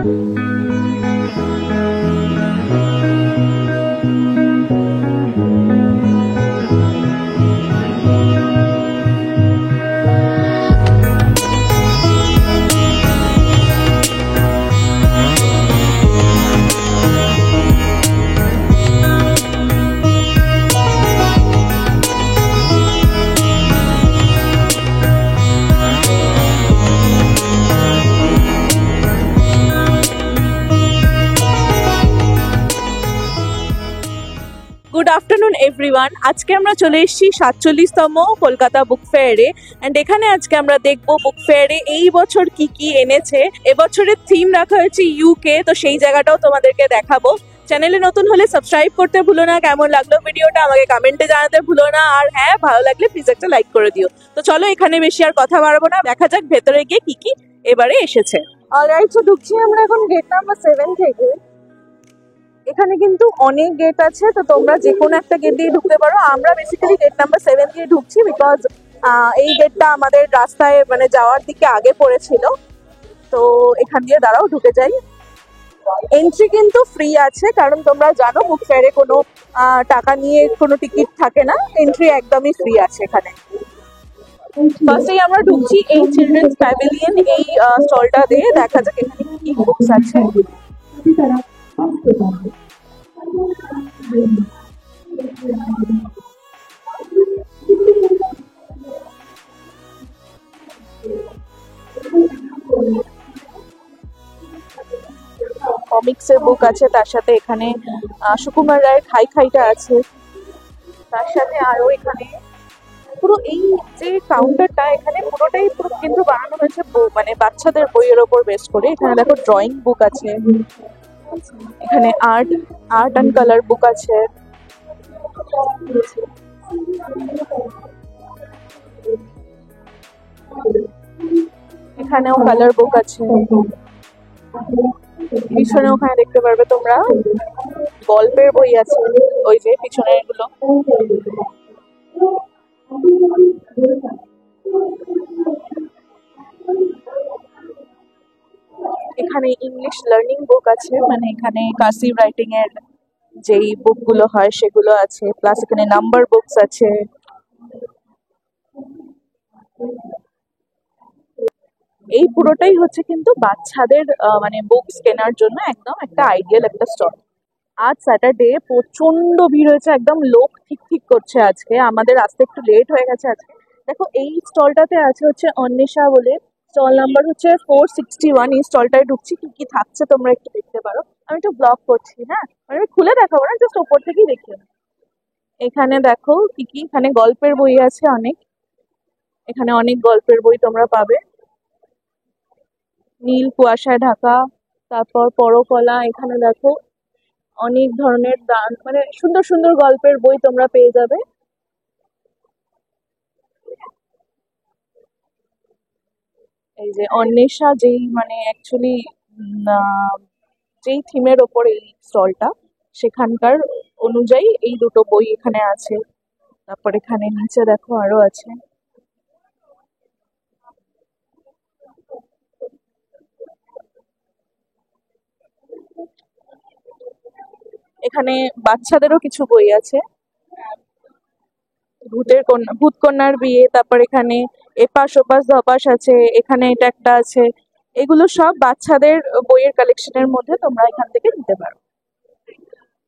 Good afternoon everyone. আজকে আমরা চলে এসেছি 47তম কলকাতা বুক ফেয়ারে। অ্যান্ড এখানে আজকে আমরা দেখবো বুক ফেয়ারে এই বছর কি কি এনেছে। এবছরের থিম রাখা হয়েছে ইউকে, তো সেই জায়গাটাও তোমাদেরকে দেখাবো। চ্যানেলে নতুন হলে সাবস্ক্রাইব করতে ভুলো না। কেমন লাগলো ভিডিওটা আমাকে কমেন্টে জানাতে ভুলো না। আর হ্যাঁ, ভালো লাগলে প্লিজ একটা লাইক করে দিও। তো চলো, এখানে বেশি আর কথা বাড়াবো না, দেখা যাক ভেতরে গিয়ে কি কি এবারে এসেছে। অলরাইট, তো ঢুকছি আমরা এখন গেট নাম্বার 7 থেকে। এখানে কিন্তু অনেক গেট আছে, তো তোমরা যে কোনো একটা গেট দিয়ে ঢুকতে পারো। আমরা বেসিক্যালি গেট নাম্বার 7 দিয়ে ঢুকছি, বিকজ এই গেটটা আমাদের রাস্তায় মানে যাওয়ার দিকে আগে পড়েছিল। তো এখান দিয়ে দাঁড়াও ঢুকে যাই। এন্ট্রি কিন্তু ফ্রি আছে, কারণ তোমরা জানো বুক ফেয়ারে কোনো টাকা নিয়ে কোনো টিকিট থাকে না। এন্ট্রি একদমই ফ্রি আছে এখানে। ফার্স্টেই আমরা ঢুকছি এই চিলড্রেন্স প্যাভিলিয়ন, এই স্টলটা দিয়ে। দেখা যাক এখানে কি কি বুকস আছে। কমিক্সের বুক আছে, তার সাথে এখানে সুকুমার রায়ের খাই খাইটা আছে। তার সাথে আরো এখানে পুরো এই যে কাউন্টারটা, এখানে পুরোটাই পুরো কিন্তু বানানো হয়েছে মানে বাচ্চাদের বইয়ের ওপর বেস করে। এখানে দেখো ড্রয়িং বুক আছে, এখানে আর্ট অ্যান্ড কালার বুক আছে। এখানেও কালার বুক আছে। পিছনে ওখানে দেখতে পারবে তোমরা গল্পের বই আছে, ওই যে পিছনে এগুলো। এখানে ইংলিশ লার্নিং বুক আছে, মানে এখানে কার্সিভ রাইটিং এর যেই বুকগুলো হয় সেগুলো আছে, প্লাস এখানে নাম্বার বুকস আছে। এই পুরোটাই হচ্ছে কিন্তু বাচ্চাদের মানে বুকস কেনার জন্য একদম একটা আইডিয়াল একটা স্টল। আজ স্যাটারডে, প্রচন্ড ভিড় হয়েছে, একদম লোক ঠিক ঠিক করছে আজকে। আমাদের আসতে একটু লেট হয়ে গেছে আজকে। দেখো এই স্টলটাতে আছে হচ্ছে অন্বেষা বলে, স্টল নাম্বার হচ্ছে 461। এই স্টলটায় ঢুকছি, কি কি থাকছে তোমরা একটু দেখতে পারো। আমি একটু ব্লগ করছি, হ্যাঁ, মানে আমি খুলে দেখাবো না, জাস্ট ওপর থেকেই দেখে। এখানে দেখো কি কি, এখানে গল্পের বই আছে অনেক। এখানে অনেক গল্পের বই তোমরা পাবে। নীল কুয়াশায় ঢাকা, তারপর পরকলা। এখানে দেখো অনেক ধরনের দান মানে সুন্দর সুন্দর গল্পের বই তোমরা পেয়ে যাবে। এই যে অন্বেষা, যেই মানে অ্যাকচুয়ালি যেই থিমের ওপর এই স্টলটা, সেখানকার অনুযায়ী এই দুটো বই এখানে আছে। তারপর এখানে নিচে দেখো আরো আছে। এখানে বাচ্চাদেরও কিছু বই আছে, ভূত কন্যার বিয়ে। তারপর এখানে এপাশ ওপাশ ধপাস আছে, এখানে এটা একটা আছে। এগুলো সব বাচ্চাদের বইয়ের কালেকশনের মধ্যে, তোমরা এখান থেকে নিতে পারো।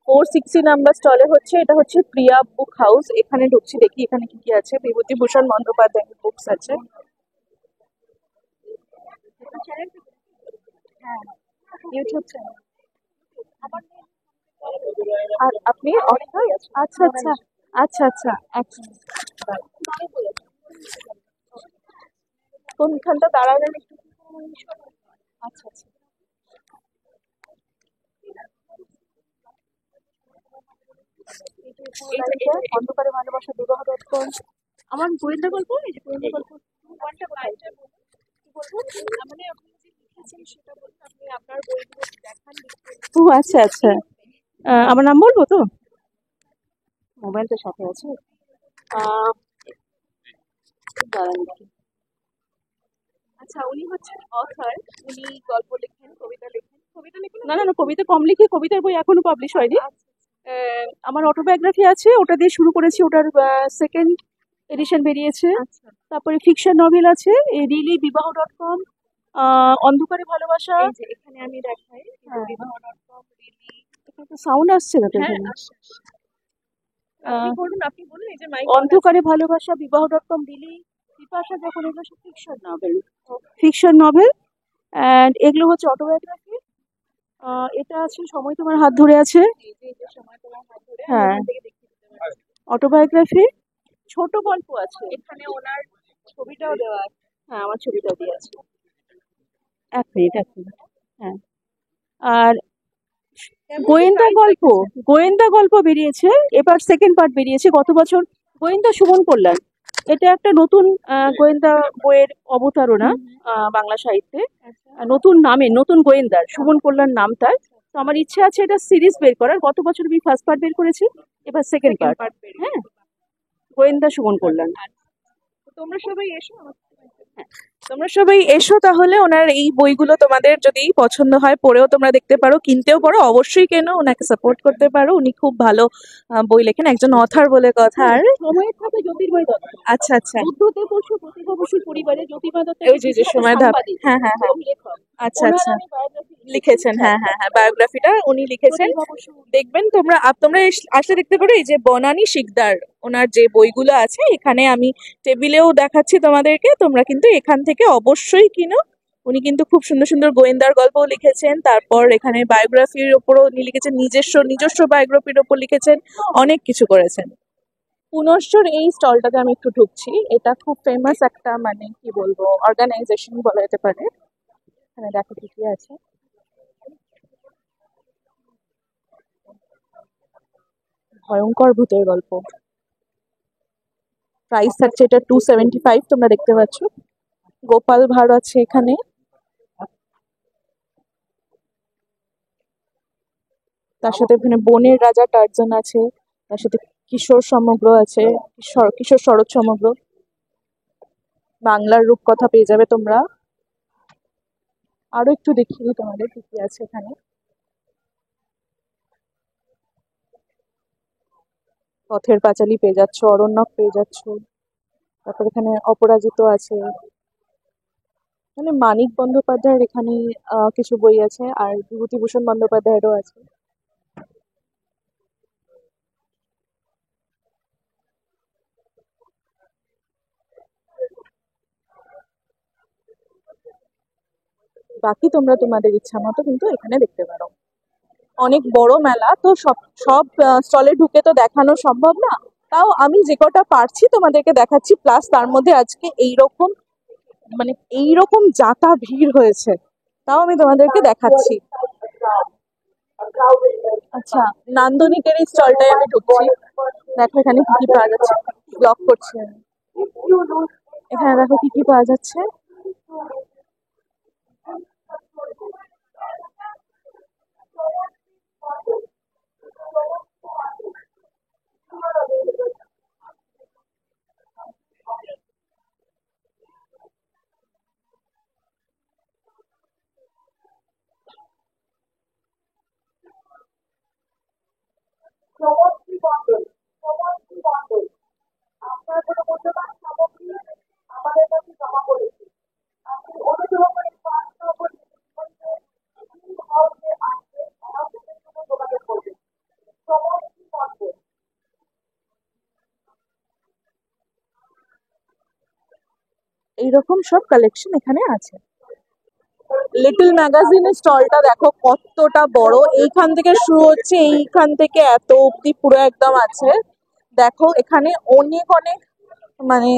460 নাম্বার স্টলে হচ্ছে, এটা হচ্ছে প্রিয়া বুক হাউস। এখানে ঢুকছি, দেখি এখানে কি কি আছে। বিভূতিভূষণ বন্দ্যোপাধ্যায়ের বুকস আছে। হ্যাঁ, ইউটিউব চ্যানেল। আর আপনি অথর? আচ্ছা আচ্ছা আচ্ছা আচ্ছা আচ্ছা। কোনখানটা দাঁড়াবেন একটু? আচ্ছা আচ্ছা। এইটা অন্ধকারে ভালোবাসা, দুর্গা দত্তন। আমার গোয়েন্দা গল্প, এই যে গোয়েন্দা গল্প। কোনটা কোথায় কি বলবো, মানে আপনি যে লিখেছেন সেটা বলুন, আপনি আপনার বইগুলো দেখান। ও আচ্ছা আচ্ছা, আমার নাম বলবো তো? মোবাইলটা সাথে আছে। দাঁড়ান দেখি। আচ্ছা, উনি হচ্ছেন অথর। উনি গল্প লেখেন, কবিতা লেখেন। না না না, কবিতা কম লিখি, কবিতার বই এখনো পাবলিশ হয়নি। আমার অটোবায়োগ্রাফি আছে, ওটা দিয়ে শুরু করেছি, ওটার সেকেন্ড এডিশন বেরিয়েছে। আচ্ছা, তারপরে ফিকশন নভেল আছে, এই রিলি, বিবাহ.com, অন্ধকারে ভালোবাসা। এই যে এখানে আমি দেখাই হ্যাঁ, বিবাহ.com, রিলি। এখানে তো সাউন্ড আসছে না তো হ্যাঁ, এখানে। আসছে, আসছে। আপনি আহ, বলুন, আপনি বলুন, এই যে মাইক অন আছে। অন্ধকারে ভালোবাসা, বিবাহ.com, রিলি, পিপাসা, যখন এগুলো সব fiction novel. Fiction novel and এগুলো হচ্ছে অটোবায়োগ্রাফি। এটা আছে সময় তোমার হাত ধরে আছে। এই যে সময় তোমার হাত ধরে, আমি হ্যাঁ, এখান থেকে দেখিয়ে দিতে পারছি। অটোবায়োগ্রাফি। ছোট গল্প আছে। এখানে ওনার ছবিটাও দেওয়া আছে। হ্যাঁ, আমার ছবিটা দিয়ে আছে। এক মিনিট, এক মিনিট। হ্যাঁ, আর কেমন কি গোয়েন্দা প্রাইস গল্প, রেখেছেন? গোয়েন্দা গল্প বেরিয়েছে, এবার সেকেন্ড পার্ট বেরিয়েছে গত বছর। গোয়েন্দা সুমন কল্যাণ, এটা একটা নতুন গোয়েন্দা বইয়ের অবতারণা হুম, হুম। বাংলা সাহিত্যে। আচ্ছা, নতুন নামে, নতুন গোয়েন্দার, সুমন কল্যাণ নাম তার। তো আমার ইচ্ছে আছে এটা সিরিজ বের করার। গত বছর আমি ফার্স্ট পার্ট বের করেছি, এবার সেকেন্ড সেকেন্ড পার্ট। পার্ট বের হ্যাঁ, হয়েছে। গোয়েন্দা সুমন কল্যাণ। তো তোমরা সবাই এসো তোমরা সবাই এসো তাহলে। ওনার এই বইগুলো তোমাদের যদি পছন্দ হয় পড়েও তোমরা দেখতে পারো, কিনতেও পারো, অবশ্যই কেন, ওনাকে সাপোর্ট করতে পারো। উনি খুব ভালো বই লেখেন, একজন অথার বলে কথা। আর সময়ের সাথে জ্যোতির্ময় দত্ত, আচ্ছা, আচ্ছা, বুদ্ধদেব বসু প্রতিভা বসুর পরিবারে জ্যোতির্ময় দত্ত ওই যে যে বিখ্যাত সময় ধাপ, সাংবাদিক, হ্যাঁ, হ্যাঁ, হ্যাঁ, এবং লেখক। আচ্ছা, ওনার আচ্ছা, আমি বায়োগ্রাফি লিখেছেন, হ্যাঁ, হ্যাঁ, হ্যাঁ, বায়োগ্রাফিটা উনি লিখেছেন। প্রতিভা বসু। দেখবেন তোমরা, তোমরা আসলে দেখতে পারো। এই যে বনানী শিকদার, ওনার যে বইগুলো আছে এখানে আমি টেবিলেও দেখাচ্ছি তোমাদেরকে, তোমরা কিন্তু এখান থেকে অবশ্যই কিনো। উনি কিন্তু খুব সুন্দর সুন্দর গোয়েন্দার গল্পও লিখেছেন, তারপর এখানে বায়োগ্রাফির ওপরও উনি লিখেছেন, নিজস্ব নিজস্ব বায়োগ্রাফির ওপর লিখেছেন, অনেক কিছু করেছেন। পুনশ্চর এই স্টলটাতে আমি একটু ঢুকছি, এটা খুব ফেমাস একটা, মানে কি বলবো, অর্গানাইজেশন বলা যেতে পারে। এখানে দেখো কি কি আছে। ভয়ঙ্কর ভূতের গল্প, প্রাইস থাকছে এটা 275, তোমরা দেখতে পাচ্ছ। গোপাল ভাঁড় আছে এখানে, তার সাথে এখানে বনের রাজা টার্জান আছে, তার সাথে কিশোর সমগ্র আছে, কিশোর শরৎ সমগ্র, বাংলার রূপকথা পেয়ে যাবে তোমরা। আরো একটু দেখিয়ে দিই তোমাদের কি কি আছে এখানে। পথের পাঁচালী পেয়ে যাচ্ছ, অরণ্যক পেয়ে যাচ্ছ, তারপর এখানে অপরাজিত আছে, মানে মানিক বন্দ্যোপাধ্যায়ের এখানে কিছু বই আছে, আর বিভূতিভূষণ বন্দ্যোপাধ্যায়েরও আছে। বাকি তোমরা তোমাদের ইচ্ছা মতো কিন্তু এখানে দেখতে পারো। অনেক বড় মেলা তো, সব সব স্টলে ঢুকে তো দেখানো সম্ভব না, তাও আমি যে কটা পারছি তোমাদেরকে দেখাচ্ছি। প্লাস তার মধ্যে আজকে এইরকম, মানে এইরকম যাতা ভিড় হয়েছে, তাও আমি তোমাদেরকে দেখাচ্ছি। আচ্ছা, নান্দনিকের এই স্টলটায় আমি ঢুকছি, দেখো এখানে কি কি পাওয়া যাচ্ছে। ব্লক করছি আমি। এখানে দেখো কি কি পাওয়া যাচ্ছে। এইরকম সব কালেকশন এখানে আছে। লিটল ম্যাগাজিনের স্টলটা দেখো কতটা বড়, এইখান থেকে শুরু হচ্ছে, এইখান থেকে এত অব্দি পুরো একদম আছে। দেখো এখানে অনেক অনেক, মানে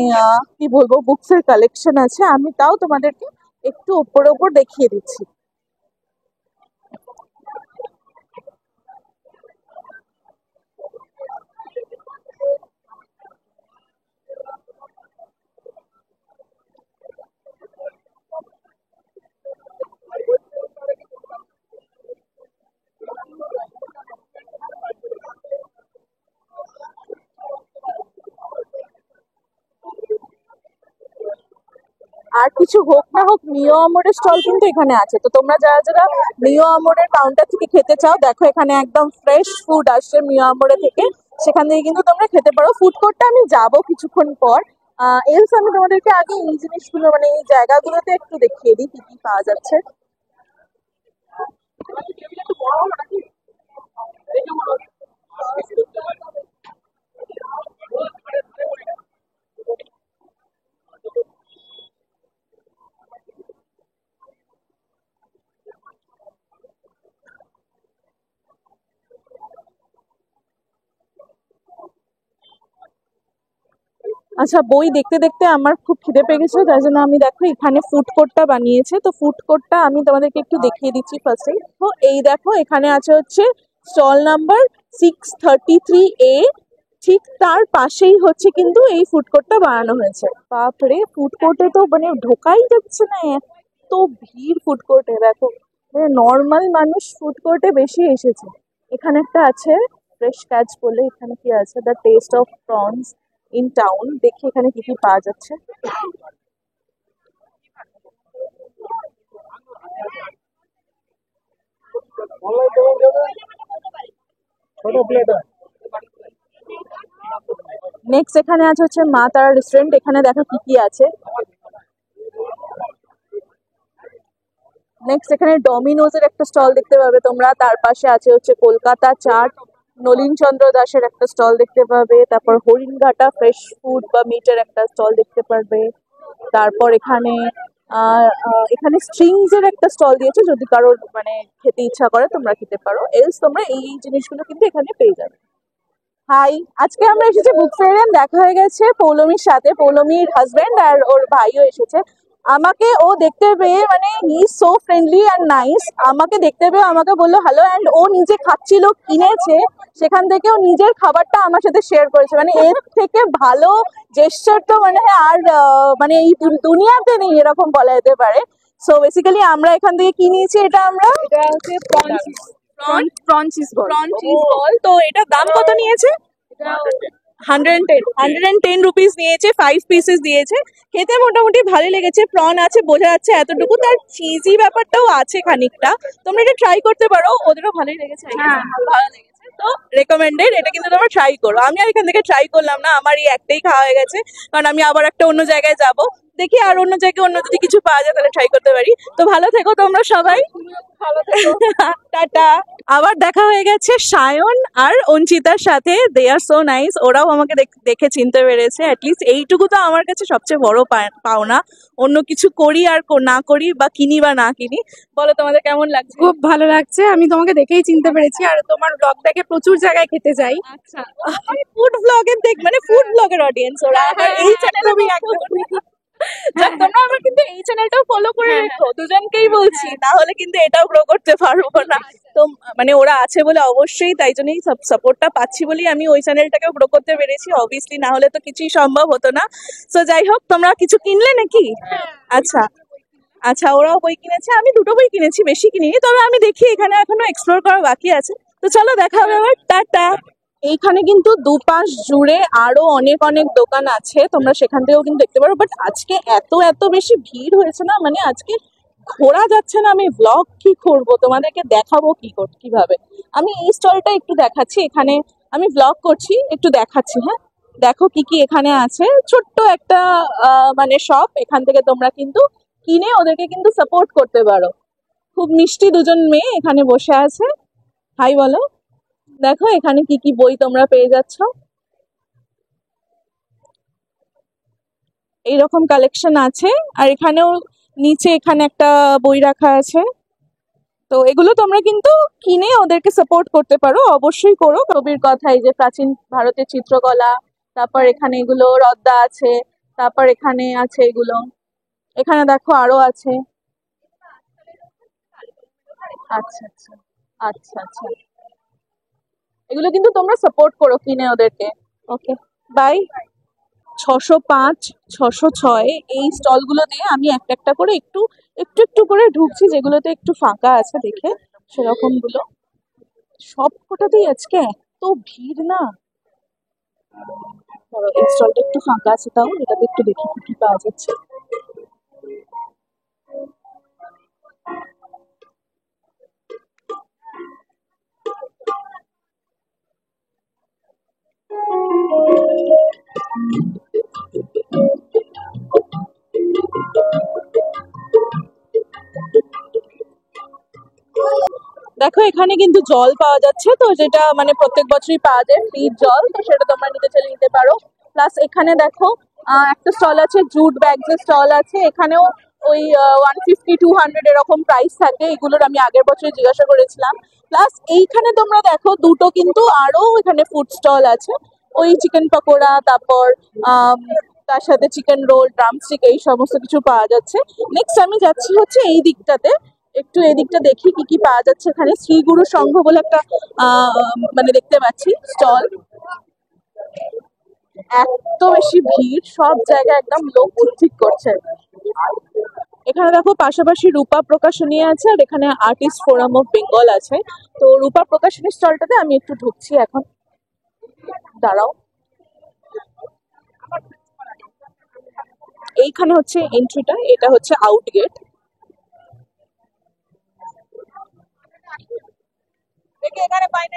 কি বলবো, বুকস এর কালেকশন আছে। আমি তাও তোমাদেরকে একটু ওপর ওপর দেখিয়ে দিচ্ছি। আর কিছু হোক না হোক, মিও আমরের স্টল কিন্তু এখানে আছে। তো তোমরা যারা যারা মিও আমরের কাউন্টার থেকে খেতে চাও, দেখো এখানে একদম ফ্রেশ ফুড আসছে মিও আমরে থেকে, সেখান থেকে কিন্তু তোমরা খেতে পারো। ফুড কোর্টটা আমি যাবো কিছুক্ষণ পর। এলস আমি তোমাদেরকে আগে এই জিনিসগুলো মানে এই জায়গাগুলোতে একটু দেখিয়ে দিই কি কি পাওয়া যাচ্ছে। আচ্ছা, বই দেখতে দেখতে আমার খুব খিদে পেয়ে গেছে, তাই জন্য আমি দেখো এখানে ফুড কোর্টটা বানিয়েছে। তো ফুড কোর্টটা আমি তোমাদেরকে একটু দেখিয়ে দিচ্ছি ফার্স্টে। তো এই দেখো এখানে আছে হচ্ছে স্টল নাম্বার 633A। ঠিক তার পাশেই হচ্ছে কিন্তু এই ফুড কোর্টটা বানানো হয়েছে। বাপরে, ফুড কোর্টে তো মানে ঢোকাই যাচ্ছে না, এত ভিড় ফুড কোর্টে। দেখো মানে নর্মাল মানুষ ফুড কোর্টে বেশি এসেছে। এখানে একটা আছে ফ্রেশ ক্যাচ বলে, এখানে কি আছে, the test of prawns in town. দেখি এখানে কি কি পাওয়া যাচ্ছে। নেক্সট এখানে আছে হচ্ছে মা তারা রেস্টুরেন্ট। এখানে দেখো কি কি আছে। নেক্সট এখানে ডমিনোজের একটা স্টল দেখতে পাবে তোমরা। তার পাশে আছে হচ্ছে কলকাতা চাট, নলিন চন্দ্র দাসের একটা স্টল দেখতে পাবে। তারপর হরিণঘাটা ফ্রেশ ফুড বা মিটের একটা স্টল দেখতে পারবে। তারপর এখানে এখানে স্ট্রিংস এর একটা স্টল দিয়েছে, যদি কারোর মানে খেতে ইচ্ছা করে তোমরা খেতে পারো। এলস তোমরা এই জিনিসগুলো কিন্তু এখানে পেয়ে যাবে। হাই, আজকে আমরা এসেছি বুক ফেয়ারে। দেখা হয়ে গেছে পৌলমীর সাথে, পৌলমীর হাজবেন্ড আর ওর ভাইও এসেছে। আমাকে ও দেখতে পেয়ে মানে he is so friendly and nice. আমাকে দেখতে পেয়ে আমাকে বললো হ্যালো, অ্যান্ড ও নিজে খাচ্ছিল, কিনেছে, সেখান থেকে ও নিজের খাবারটা আমার সাথে শেয়ার করেছে। মানে এর থেকে ভালো জেস্চার তো মানে আর মানে এই দুনিয়াতে নেই, এরকম বলা যেতে পারে। সো বেসিক্যালি আমরা এখান থেকে কি নিয়েছি, এটা হচ্ছে প্রন চিজ বল। তো এটার দাম কত নিয়েছে? 110 রুপিস নিয়েছে, 5 পিসেস দিয়েছে। খেতে মোটামুটি ভালো লেগেছে। প্রন আছে বোঝা যাচ্ছে এতটুকু, তার চিজি ব্যাপারটাও আছে খানিকটা। তোমরা এটা ট্রাই করতে পারো, ওদেরও ভালোই লেগেছে। ভালো লেগেছে তো রেকমেন্ডেড, এটা কিন্তু তোমরা ট্রাই করো। আমি আর এখান থেকে ট্রাই করলাম না, আমার এই একটাই খাওয়া হয়ে গেছে, কারণ আমি আবার একটা অন্য জায়গায় যাব। দেখি আর অন্য জায়গায় অন্য যদি কিছু পাওয়া যায় তাহলে ট্রাই করতে পারি। তো ভালো থেকো তোমরা সবাই, ভালো থেকো, টাটা। আবার দেখা হয়ে গেছে সায়ন আর অঞ্চিতার সাথে। দে আর সো নাইস, ওরাও আমাকে দেখে চিনতে পেরেছে। অ্যাটলিস্ট এইটুকু তো আমার কাছে সবচেয়ে বড় পাওনা। অন্য কিছু করি আর না করি, বা কিনি বা না কিনি, বলো তোমাদের কেমন লাগছে? খুব ভালো লাগছে, আমি তোমাকে দেখেই চিনতে পেরেছি, আর তোমার ব্লগ দেখে প্রচুর জায়গায় খেতে যাই। আচ্ছা, ফুড ব্লগের মানে ফুড ব্লগের অডিয়েন্স ওরা। আমার এই চ্যানেলে যাক, তোমরা আমার কিন্তু এই চ্যানেলটাও ফলো করে রেখো, দুজনকেই বলছি, না হলে কিন্তু এটাও গ্রো করতে পারবো না। তো মানে ওরা আছে বলে অবশ্যই, তাই জন্যই সাপোর্টটা পাচ্ছি বলেই আমি ওই চ্যানেলটাকেও গ্রো করতে পেরেছি। অবভিয়াসলি না হলে তো কিছুই সম্ভব হতো না। সো যাই হোক, তোমরা কিছু কিনলে নাকি? আচ্ছা আচ্ছা, ওরাও বই কিনেছে, আমি দুটো বই কিনেছি, বেশি কিনিনি। তবে আমি দেখি এখানে এখনো এক্সপ্লোর করা বাকি আছে। তো চলো দেখা হবে আবার, টাটা। এইখানে কিন্তু দুপাশ জুড়ে আরো অনেক অনেক দোকান আছে, তোমরা সেখান থেকেও কিন্তু দেখতে পারো। বাট আজকে এত এত বেশি ভিড় হয়েছে না, মানে আজকে ঘোরা যাচ্ছে না। আমি ব্লগ কি করব, তোমাদেরকে দেখাবো কিভাবে। আমি এই স্টলটা একটু দেখাচ্ছি, এখানে আমি ব্লগ করছি, একটু দেখাচ্ছি। হ্যাঁ, দেখো কি কি এখানে আছে। ছোট্ট একটা মানে শপ, এখান থেকে তোমরা কিন্তু কিনে ওদেরকে কিন্তু সাপোর্ট করতে পারো। খুব মিষ্টি দুজন মেয়ে এখানে বসে আছে। হাই বলো। দেখো এখানে কি কি বই তোমরা পেয়ে যাচ্ছ। এইরকম কালেকশন আছে। আর এখানেও নিচে এখানে একটা বই রাখা আছে। তো এগুলো তোমরা কিন্তু কিনে ওদেরকে সাপোর্ট করতে পারো, অবশ্যই করো। কবির কথা, এই যে প্রাচীন ভারতের চিত্রকলা, তারপর এখানে এগুলো রদ্দা আছে, তারপর এখানে আছে এগুলো, এখানে দেখো আরো আছে। আচ্ছা আচ্ছা আচ্ছা আচ্ছা, এগুলো কিন্তু তোমরা সাপোর্ট করো কিনে ওদেরকে। ওকে, বাই। 605, 606 এই স্টলগুলো দিয়ে আমি একটা একটা করে একটু একটু একটু করে ঢুকছি, যেগুলোতে একটু ফাঁকা আছে দেখে, সেরকম গুলো। সব কটাতেই আজকে এত ভিড় না। ধরো এই স্টলটা একটু ফাঁকা আছে, তাও এটাতে একটু দেখি কি কি পাওয়া যাচ্ছে। দেখো এখানে কিন্তু জল পাওয়া যাচ্ছে, তো যেটা মানে প্রত্যেক বছরই পাওয়া যায় ফ্রি জল, তো সেটা তোমরা নিতে চাইলে নিতে পারো। প্লাস এখানে দেখো একটা স্টল আছে, জুট ব্যাগস এর স্টল আছে, এখানেও ওই 150-200 এরকম প্রাইস থাকে, এগুলোর আমি আগের বছর জিজ্ঞাসা করেছিলাম। প্লাস এইখানে তোমরা দেখো দুটো কিন্তু আরো এখানে ফুড স্টল আছে, ওই চিকেন পকোড়া, তারপর তার সাথে চিকেন রোল, ড্রামস্টিক, এই সমস্ত কিছু পাওয়া যাচ্ছে। নেক্সট আমি যাচ্ছি হচ্ছে এই দিকটাতে, একটু এদিকটা দেখি কি কি পাওয়া যাচ্ছে। এখানে শ্রী গুরু সংঘ বলে একটা মানে দেখতে পাচ্ছি স্টল। এত বেশি ভিড়, সব জায়গায় একদম লোক ঠিক করছে। এখানে দেখো পাশাপাশি রূপা প্রকাশনী আছে, আর এখানে আর্টিস্ট ফোরাম অফ বেঙ্গল আছে। তো রূপা প্রকাশনী স্টলটাতে আমি একটু ঢুকছি এখন, দাঁড়াও। এইখানে হচ্ছে এন্ট্রিটা, এটা হচ্ছে আউট গেট। এখানে বাইরে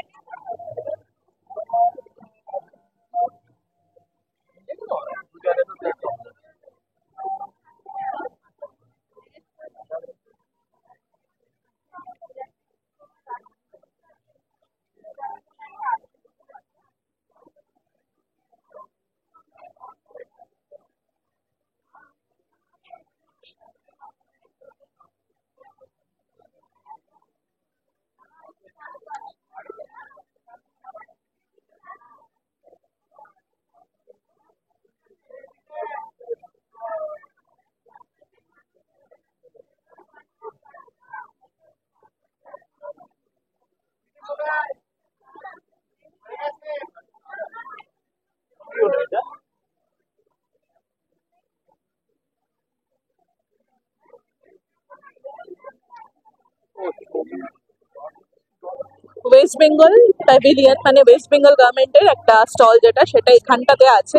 ওয়েস্ট বেঙ্গল প্যাভিলিয়ন, মানে ওয়েস্ট বেঙ্গল গভর্নমেন্টের একটা স্টল যেটা, সেটা এখানটাতে আছে।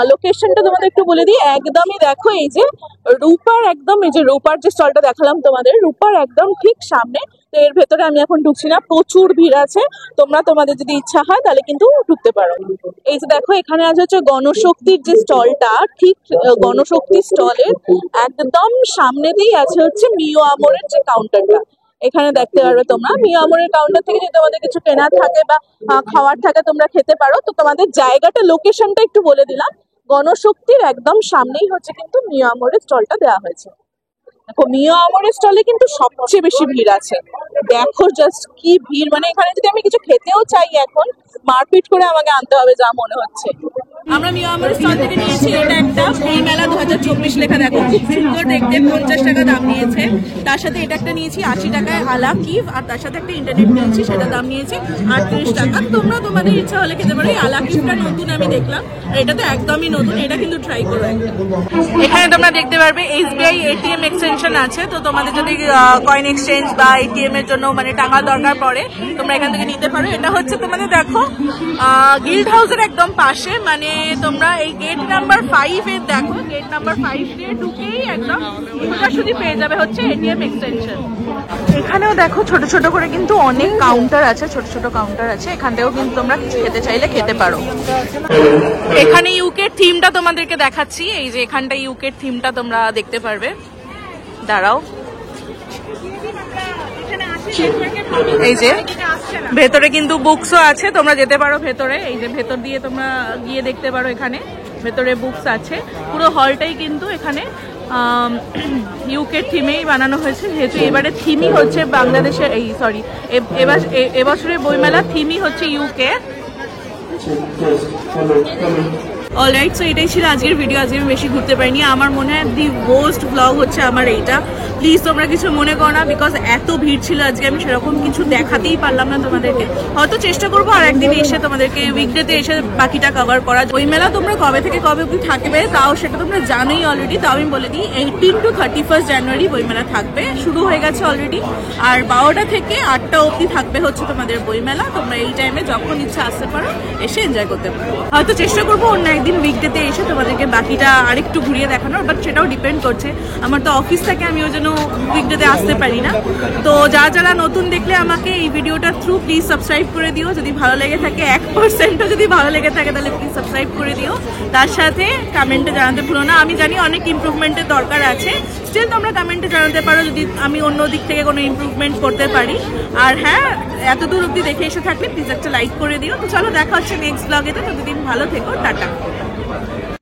লোকেশনটা তোমাদের একটু বলে দিই, একদমই দেখো এই যে রূপার, একদম এই যে রূপার যে স্টলটা দেখালাম তোমাদের, রূপার একদম ঠিক সামনে। তো এর ভেতরে আমি এখন ঢুকছি না, প্রচুর ভিড় আছে, তোমরা তোমাদের যদি ইচ্ছা হয় তাহলে কিন্তু ঢুকতে পারো। এই যে দেখো এখানে আছে হচ্ছে গণশক্তির যে স্টলটা, ঠিক গণশক্তি স্টলের একদম সামনেতেই আছে হচ্ছে মিও আমরের যে কাউন্টারটা। এখানে দেখতে পারবে তোমরা মিও আমরের কাউন্টার থেকে যদি তোমাদের কিছু কেনার থাকে বা খাওয়ার থাকে তোমরা খেতে পারো। তো তোমাদের জায়গাটা, লোকেশনটা একটু বলে দিলাম, গণশক্তির একদম সামনেই হচ্ছে কিন্তু মিও আমরের স্টলটা দেওয়া হয়েছে। দেখো মিও আমরের স্টলে কিন্তু সবচেয়ে বেশি ভিড় আছে, দেখো জাস্ট কি ভিড়, মানে এখানে যদি আমি কিছু খেতেও চাই এখন মারপিট করে আমাকে আনতে হবে যা মনে হচ্ছে। আমরা মিও আমরের স্টল থেকে নিয়েছি এটা একটা বই মেলা 2024 লেখা, দেখো খুব সুন্দর দেখতে, 50 টাকা দাম নিয়েছে। তার সাথে এটা একটা নিয়েছি 80 টাকায় আলা কিভ, আর তার সাথে একটা ইন্টারনেট নিয়েছি, সেটা দাম নিয়েছে 38 টাকা। তোমরা তোমাদের ইচ্ছা হলে খেতে পারো। এই আলা কিভটা নতুন আমি দেখলাম, আর এটা তো একদমই নতুন, এটা কিন্তু ট্রাই করো একটা। এখানে তোমরা দেখতে পারবে এসবিআই এটিএম এক্সটেনশন আছে, তো তোমাদের যদি কয়েন এক্সচেঞ্জ বা এটিএম এর জন্য মানে টাকা দরকার পড়ে তোমরা এখান থেকে নিতে পারো। এটা হচ্ছে তোমাদের দেখো গিল্ড হাউসের একদম পাশে, মানে তোমরা এই গেট নাম্বার 5 এর দেখো, গেট নাম্বার 5 দিয়ে ঢুকেই একদম সোজাসুজি পেয়ে যাবে হচ্ছে এটিএম এক্সটেনশন। এখানেও দেখো ছোট ছোট করে কিন্তু অনেক কাউন্টার আছে, ছোট ছোট কাউন্টার আছে, এখান থেকেও কিন্তু তোমরা কিছু খেতে চাইলে খেতে পারো। এখানে ইউকে থিমটা তোমাদেরকে দেখাচ্ছি, এই যে এখানটা ইউকে থিমটা তোমরা দেখতে পারবে, দাঁড়াও। এই যে ভেতরে কিন্তু বুকসও আছে, তোমরা যেতে পারো ভেতরে, এই যে ভেতর দিয়ে তোমরা গিয়ে দেখতে পারো, এখানে ভেতরে বুকস আছে। পুরো হলটাই কিন্তু এখানে ইউকে থিমেই বানানো হয়েছে, যেহেতু এবারে থিমই হচ্ছে বাংলাদেশের, এই সরি এবছরের বইমেলা থিমই হচ্ছে ইউকে। অলরাইট, সো এটাই ছিল আজকের ভিডিও। আজকে আমি বেশি ঘুরতে পারিনি, আমার মনে হয় দি ওয়ার্স্ট ব্লগ হচ্ছে আমার এইটা। প্লিজ তোমরা কিছু মনে করো না, বিকজ এত ভিড় ছিল আজকে, আমি সেরকম কিছু দেখাতেই পারলাম না তোমাদেরকে। হয়তো চেষ্টা করবো আর একদিন এসে তোমাদেরকে উইকডেতে এসে বাকিটা কভার করা। ওই মেলা তোমরা কবে থেকে কবে অবধি থাকবে তাও সেটা তোমরা জানোই অলরেডি, তাও আমি বলে দিই 18 to 31 জানুয়ারি বইমেলা থাকবে, শুরু হয়ে গেছে অলরেডি। আর 12টা থেকে 8টা অবধি থাকবে হচ্ছে তোমাদের বইমেলা। তোমরা এই টাইমে যখন ইচ্ছা আসতে পারো, এসে এনজয় করতে পারো। হয়তো চেষ্টা করবো অন্য একদিন উইকডেতে এসে তোমাদেরকে বাকিটা আরেকটু ঘুরিয়ে দেখানোর, বাট সেটাও ডিপেন্ড করছে, আমার তো অফিস থেকে আমি ওই জন্য উইকডেতে আসতে পারি না। তো যারা নতুন দেখলে আমাকে এই ভিডিওটা থ্রু প্লিজ সাবস্ক্রাইব করে দিও, যদি ভালো লেগে থাকে 1%ও যদি ভালো লেগে থাকে তাহলে প্লিজ সাবস্ক্রাইব করে দিও। তার সাথে কমেন্টে জানাতে ভুলো না, আমি জানি অনেক ইমপ্রুভমেন্টের দরকার আছে, স্টিল তোমরা কমেন্টে জানাতে পারো যদি আমি অন্য দিক থেকে কোনো ইমপ্রুভমেন্ট করতে পারি। আর হ্যাঁ, এত দূর অব্দি দেখে এসে থাকলে প্লিজ একটা লাইক করে দিও। তো চলো দেখা হচ্ছে নেক্সট ব্লগেতে, ততদিন ভালো থেকো, টাটা।